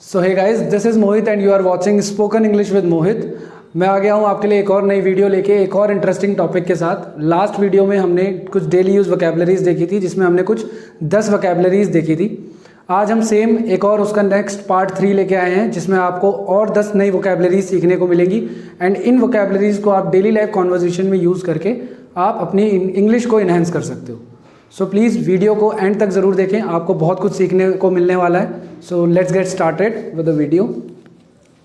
So hey guys, this is Mohit and you are watching spoken English with Mohit. मैं आ गया हूँ आपके लिए एक और नई वीडियो लेके, एक और इंटरेस्टिंग टॉपिक के साथ। लास्ट वीडियो में हमने कुछ डेली यूज़ वोकैबलरीज देखी थी, जिसमें हमने कुछ 10 वोकैबलरीज देखी थी। आज हम सेम एक और उसका नेक्स्ट पार्ट 3 लेके आए हैं, जिसमें आपको और 10 नई वोकैबलरीज सीखने को मिलेंगी। एंड इन वोकैबलरीज को आप डेली लाइफ कॉन्वर्जेशन में यूज़ करके आप अपनी इंग्लिश को इन्हेंस कर सकते हो। सो प्लीज़ वीडियो को एंड तक ज़रूर देखें, आपको बहुत कुछ सीखने को मिलने वाला है। So let's get started with the video.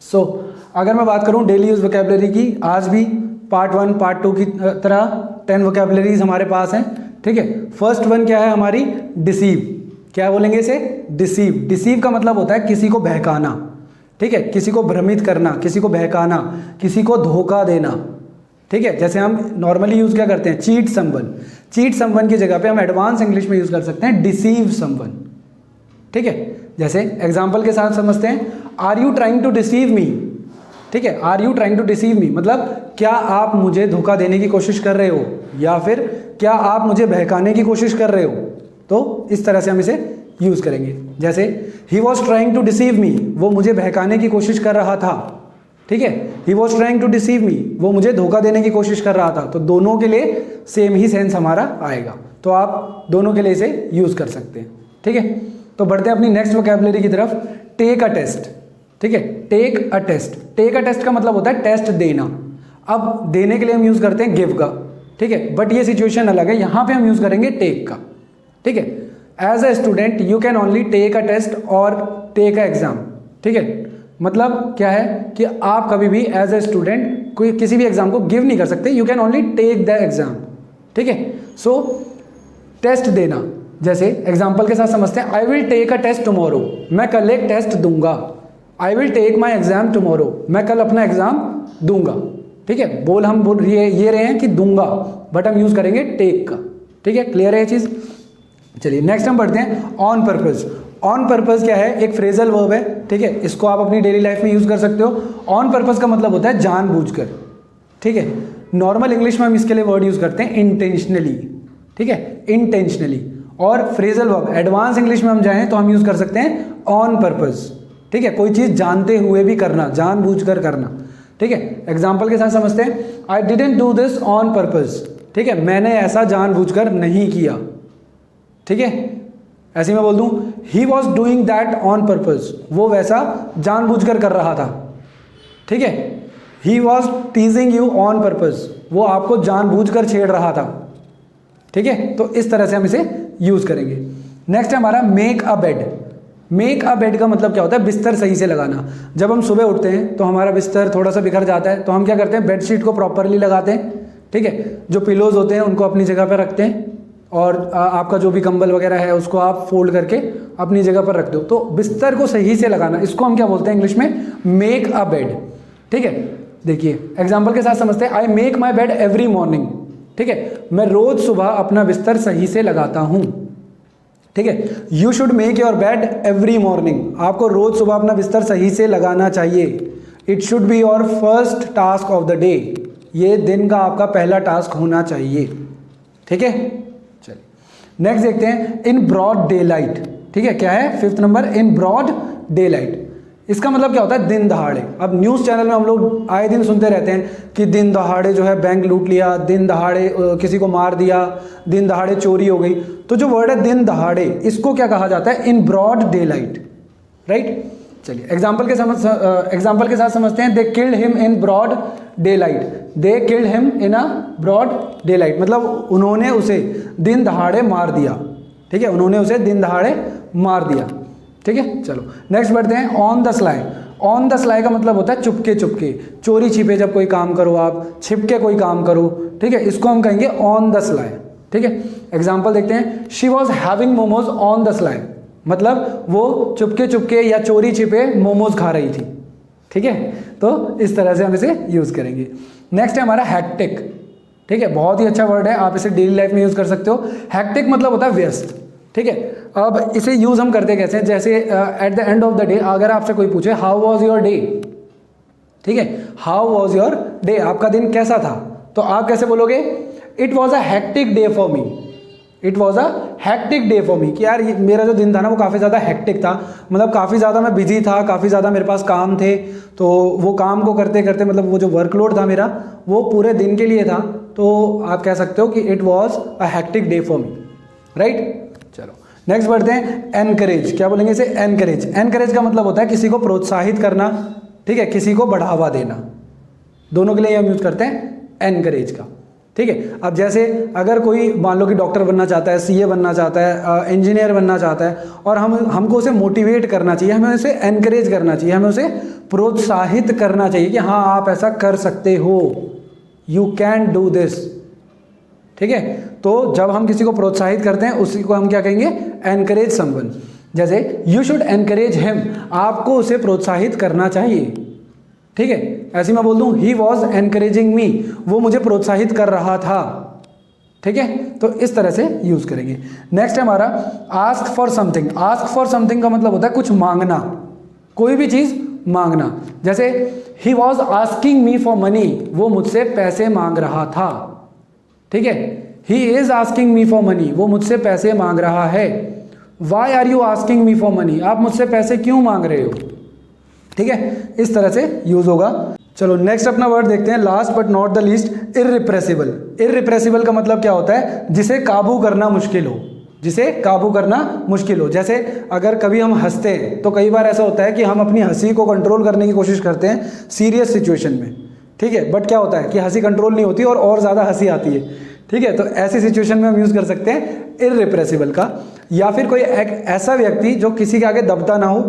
So अगर मैं बात करूं डेली यूज़ वोकैबलरी की, आज भी पार्ट 1 पार्ट 2 की तरह 10 वोकैबलरीज हमारे पास हैं। ठीक है, फर्स्ट वन क्या है हमारी? डिसीव। क्या बोलेंगे इसे? डिसीव। डिसीव का मतलब होता है किसी को बहकाना। ठीक है, किसी को भ्रमित करना, किसी को बहकाना, किसी को धोखा देना। ठीक है, जैसे हम नॉर्मली यूज़ क्या करते हैं? Cheat someone. चीट समवन की जगह पे हम एडवांस इंग्लिश में यूज़ कर सकते हैं डिसीव समवन। ठीक है, जैसे एग्जांपल के साथ समझते हैं, are you trying to deceive me. ठीक है, are you trying to deceive me मतलब क्या आप मुझे धोखा देने की कोशिश कर रहे हो, या फिर क्या आप मुझे बहकाने की कोशिश कर रहे हो। तो इस तरह से हम इसे यूज़ करेंगे। जैसे he was trying to deceive me, वो मुझे बहकाने की कोशिश कर रहा था। ठीक है, he was trying to deceive me, वो मुझे धोखा देने की कोशिश कर रहा था। तो दोनों के लिए सेम ही सेंस हमारा आएगा, तो आप दोनों के लिए इसे यूज़ कर सकते हैं। ठीक है, तो बढ़ते हैं अपनी नेक्स्ट वोकैबलरी की तरफ। Take a test. ठीक है, take a test. Take a test का मतलब होता है टेस्ट देना। अब देने के लिए हम यूज़ करते हैं गिव का। ठीक है, बट ये सिचुएशन अलग है, यहाँ पे हम यूज़ करेंगे टेक का। ठीक है, as a student you can only take a test और टेक अ एग्जाम। ठीक है, मतलब क्या है कि आप कभी भी एज ए स्टूडेंट कोई किसी भी एग्जाम को गिव नहीं कर सकते, you can only take the exam. ठीक है, सो टेस्ट देना। जैसे एग्जाम्पल के साथ समझते हैं, I will take a test tomorrow, मैं कल एक टेस्ट दूंगा। I will take my exam tomorrow, मैं कल अपना एग्जाम दूंगा। ठीक है, हम बोल ये रहे हैं कि दूंगा, बट हम यूज करेंगे टेक का। ठीक है, क्लियर है ये चीज? चलिए नेक्स्ट हम बढ़ते हैं ऑन पर्पज। ऑन पर्पज क्या है? एक फ्रेजल वर्ब है। ठीक है, इसको आप अपनी डेली लाइफ में यूज कर सकते हो। ऑन पर्पज का मतलब होता है जानबूझकर। ठीक है, नॉर्मल इंग्लिश में हम इसके लिए वर्ड यूज करते हैं इंटेंशनली। ठीक है, इंटेंशनली। और फ्रेजल वर्ब एडवांस इंग्लिश में हम जाएं तो हम यूज कर सकते हैं ऑन पर्पज। ठीक है, कोई चीज जानते हुए भी करना, जानबूझकर करना। ठीक है, एग्जाम्पल के साथ समझते हैं, I didn't do this on purpose. ठीक है, मैंने ऐसा जानबूझकर नहीं किया। ठीक है, ऐसे मैं बोल दूं, he was doing that on purpose, वो वैसा जानबूझकर कर रहा था। ठीक है, he was टीजिंग you on purpose, वो आपको जानबूझकर छेड़ रहा था। ठीक है, तो इस तरह से हम इसे यूज करेंगे। नेक्स्ट है हमारा make a bed. Make a bed का मतलब क्या होता है? बिस्तर सही से लगाना। जब हम सुबह उठते हैं तो हमारा बिस्तर थोड़ा सा बिखर जाता है, तो हम क्या करते हैं? बेडशीट को प्रॉपरली लगाते हैं। ठीक है, जो पिलोज होते हैं उनको अपनी जगह पर रखते हैं, और आपका जो भी कंबल वगैरह है उसको आप फोल्ड करके अपनी जगह पर रख दो। तो बिस्तर को सही से लगाना, इसको हम क्या बोलते हैं इंग्लिश में? Make a bed. ठीक है, देखिए एग्जांपल के साथ समझते हैं, I make my bed every morning. ठीक है, मैं रोज सुबह अपना बिस्तर सही से लगाता हूं। ठीक है, you should make your bed every morning, आपको रोज सुबह अपना बिस्तर सही से लगाना चाहिए। It should be your first task of the day, ये दिन का आपका पहला टास्क होना चाहिए। ठीक है, नेक्स्ट देखते हैं इन ब्रॉड डे लाइट। ठीक है, क्या है? 5th number, in broad daylight. इसका मतलब क्या होता है? दिन दहाड़े। अब न्यूज़ चैनल में हम लोग आए दिन सुनते रहते हैं कि दिन दहाड़े जो है बैंक लूट लिया, दिन दहाड़े किसी को मार दिया, दिन दहाड़े चोरी हो गई। तो जो वर्ड है दिन दहाड़े, इसको क्या कहा जाता है? In broad daylight. Right, चलिए एग्जाम्पल के साथ समझते हैं, they killed him in broad daylight. They killed him in a broad daylight मतलब उन्होंने उसे दिन दहाड़े मार दिया। ठीक है, उन्होंने उसे दिन दहाड़े मार दिया। ठीक है, चलो नेक्स्ट बढ़ते हैं on the sly. On the sly का मतलब होता है चुपके चुपके, चोरी छिपे जब कोई काम करो, आप छिप के कोई काम करो। ठीक है, इसको हम कहेंगे ऑन द स्लाई। ठीक है, एग्जाम्पल देखते हैं, she was having momos on the sly मतलब वो चुपके चुपके या चोरी छिपे मोमोज खा रही थी। ठीक है, तो इस तरह से हम इसे यूज करेंगे। नेक्स्ट है हमारा हैक्टिक। ठीक है, बहुत ही अच्छा वर्ड है, आप इसे डेली लाइफ में यूज कर सकते हो। हैक्टिक मतलब होता है व्यस्त। ठीक है, अब इसे यूज हम करते कैसे? जैसे at the end of the day अगर आपसे कोई पूछे हाउ वॉज योर डे। ठीक है, हाउ वॉज योर डे, आपका दिन कैसा था? तो आप कैसे बोलोगे? It was a hectic day for me. It was a hectic day for me, कि यार मेरा जो दिन था ना वो काफ़ी ज़्यादा हैक्टिक था, मतलब काफ़ी ज़्यादा मैं बिजी था, काफ़ी ज़्यादा मेरे पास काम थे, तो वो काम को करते करते मतलब वो जो वर्कलोड था मेरा वो पूरे दिन के लिए था, तो आप कह सकते हो कि it was a hectic day for me, right. चलो नेक्स्ट बढ़ते हैं, एनकरेज। क्या बोलेंगे इसे? एनकरेज। एनकरेज का मतलब होता है किसी को प्रोत्साहित करना, ठीक है, किसी को बढ़ावा देना, दोनों के लिए हम यूज़ करते हैं एनकरेज का, ठीक है। अब जैसे अगर कोई मान लो कि डॉक्टर बनना चाहता है, सीए बनना चाहता है, इंजीनियर बनना चाहता है, और हमको उसे मोटिवेट करना चाहिए, हमें उसे एनकरेज करना चाहिए, हमें उसे प्रोत्साहित करना चाहिए कि हाँ आप ऐसा कर सकते हो, यू कैन डू दिस, ठीक है। तो जब हम किसी को प्रोत्साहित करते हैं उसी को हम क्या कहेंगे? Encourage someone. जैसे यू शुड एनकरेज हिम, आपको उसे प्रोत्साहित करना चाहिए, ठीक है। ऐसे मैं बोल दूं ही वॉज एनकरेजिंग मी, वो मुझे प्रोत्साहित कर रहा था, ठीक है। तो इस तरह से यूज करेंगे। नेक्स्ट है हमारा ask for something. Ask for something का मतलब होता है कुछ मांगना, कोई भी चीज मांगना। जैसे he was asking me for money, वो मुझसे पैसे मांग रहा था, ठीक है। He is asking me for money, वो मुझसे पैसे मांग रहा है। Why are you asking me for money, आप मुझसे पैसे क्यों मांग रहे हो, ठीक है। इस तरह से यूज होगा। चलो नेक्स्ट अपना वर्ड देखते हैं, last but not the least, irrepressible. Irrepressible का मतलब क्या होता है? जिसे काबू करना मुश्किल हो, जिसे काबू करना मुश्किल हो। जैसे अगर कभी हम हंसते हैं तो कई बार ऐसा होता है कि हम अपनी हंसी को कंट्रोल करने की कोशिश करते हैं सीरियस सिचुएशन में, ठीक है, बट क्या होता है कि हंसी कंट्रोल नहीं होती और ज़्यादा हंसी आती है, ठीक है। तो ऐसी सिचुएशन में हम यूज़ कर सकते हैं इररिप्रेसिबल का। या फिर कोई एक ऐसा व्यक्ति जो किसी के आगे दबता ना हो,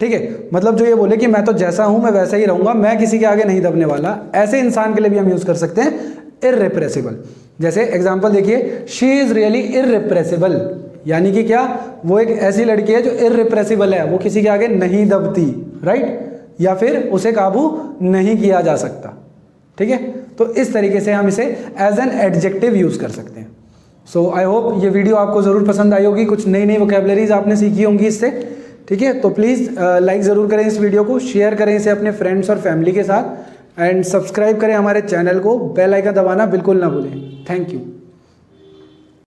ठीक है, मतलब जो ये बोले कि मैं तो जैसा हूं मैं वैसा ही रहूंगा, मैं किसी के आगे नहीं दबने वाला, ऐसे इंसान के लिए भी हम यूज कर सकते हैं इररिप्रेसिबल। जैसे एग्जांपल देखिए, शी इज रियली इररिप्रेसिबल, यानी कि क्या? वो एक ऐसी लड़की है जो इररिप्रेसिबल है, वो किसी के आगे नहीं दबती, राइट, या फिर उसे काबू नहीं किया जा सकता, ठीक है। तो इस तरीके से हम इसे एज एन एडजेक्टिव यूज कर सकते हैं। सो आई होप ये वीडियो आपको जरूर पसंद आई होगी, कुछ नई नई वोकैबुलरीज आपने सीखी होंगी इससे, ठीक है। तो प्लीज़ लाइक ज़रूर करें इस वीडियो को, शेयर करें इसे अपने फ्रेंड्स और फैमिली के साथ, एंड सब्सक्राइब करें हमारे चैनल को, बेल आइकन दबाना बिल्कुल ना भूलें। Thank you.